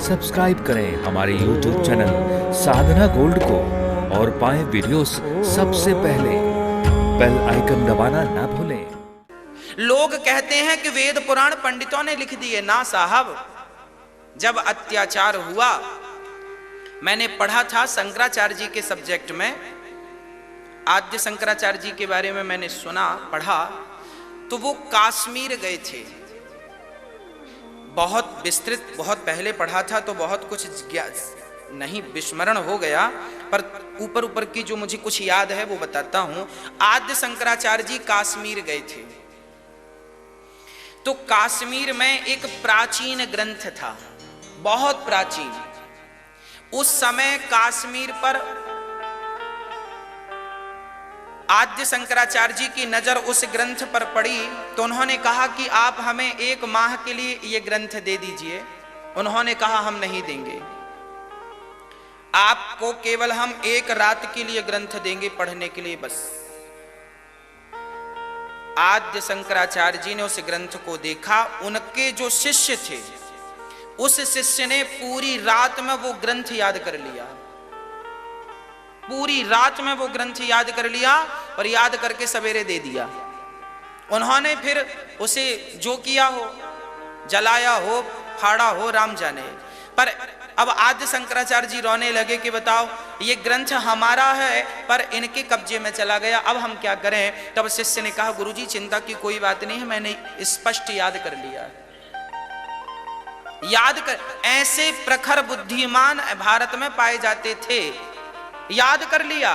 Subscribe करें हमारे YouTube channel साधना gold को और पाएं वीडियोस सबसे पहले। बेल आइकन दबाना ना भूलें। लोग कहते हैं कि वेद पुराण पंडितों ने लिख दिए। ना साहब, जब अत्याचार हुआ, मैंने पढ़ा था शंकराचार्य जी के सब्जेक्ट में, आद्य शंकराचार्य जी के बारे में मैंने सुना, पढ़ा, तो वो कश्मीर गए थे। बहुत विस्तृत, बहुत पहले पढ़ा था तो बहुत कुछ नहीं विस्मरण हो गया, पर ऊपर ऊपर की जो मुझे कुछ याद है वो बताता हूं। आद्य शंकराचार्य जी कश्मीर गए थे, तो कश्मीर में एक प्राचीन ग्रंथ था, बहुत प्राचीन। उस समय कश्मीर पर आद्य शंकराचार्य जी की नजर उस ग्रंथ पर पड़ी, तो उन्होंने कहा कि आप हमें 1 माह के लिए ये ग्रंथ दे दीजिए। उन्होंने कहा हम नहीं देंगे, आपको केवल हम 1 रात के लिए ग्रंथ देंगे पढ़ने के लिए, बस। आद्य शंकराचार्य जी ने उस ग्रंथ को देखा। उनके जो शिष्य थे, उस शिष्य ने पूरी रात में वो ग्रंथ याद कर लिया। पूरी रात में वो ग्रंथ याद कर लिया और याद करके सवेरे दे दिया। उन्होंने फिर उसे जो किया हो, जलाया हो, फाड़ा हो, राम जाने। पर अब आद्य शंकराचार्य जी रोने लगे कि बताओ, ये ग्रंथ हमारा है पर इनके कब्जे में चला गया, अब हम क्या करें। तब शिष्य ने कहा, गुरुजी चिंता की कोई बात नहीं है, मैंने स्पष्ट याद कर लिया। याद कर, ऐसे प्रखर बुद्धिमान भारत में पाए जाते थे, याद कर लिया।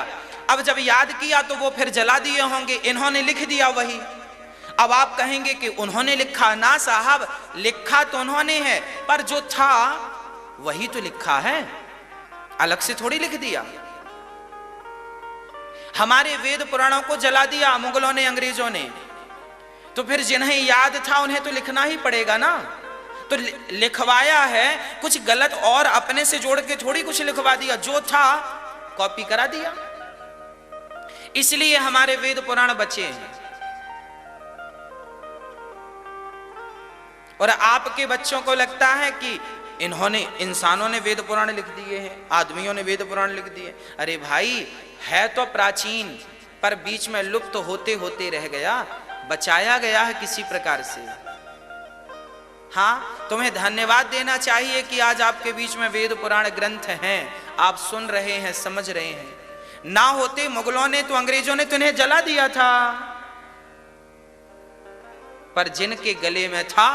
अब जब याद किया तो वो फिर जला दिए होंगे, इन्होंने लिख दिया वही। अब आप कहेंगे कि उन्होंने लिखा। ना साहब, लिखा तो उन्होंने है, पर जो था वही तो लिखा है, अलग से थोड़ी लिख दिया। हमारे वेद पुराणों को जला दिया मुगलों ने, अंग्रेजों ने, तो फिर जिन्हें याद था उन्हें तो लिखना ही पड़ेगा ना। तो लिखवाया है, कुछ गलत और अपने से जोड़ के थोड़ी कुछ लिखवा दिया, जो था कॉपी करा दिया। इसलिए हमारे वेद पुराण बचे हैं। और आपके बच्चों को लगता है कि इंसानों ने वेद पुराण लिख दिए हैं, आदमियों ने वेद पुराण लिख दिए। अरे भाई, है तो प्राचीन, पर बीच में लुप्त होते होते रह गया, बचाया गया है किसी प्रकार से। हाँ, तुम्हें धन्यवाद देना चाहिए कि आज आपके बीच में वेद पुराण ग्रंथ हैं, आप सुन रहे हैं, समझ रहे हैं। ना होते मुगलों ने तो, अंग्रेजों ने तो इन्हें जला दिया था। पर जिनके गले में था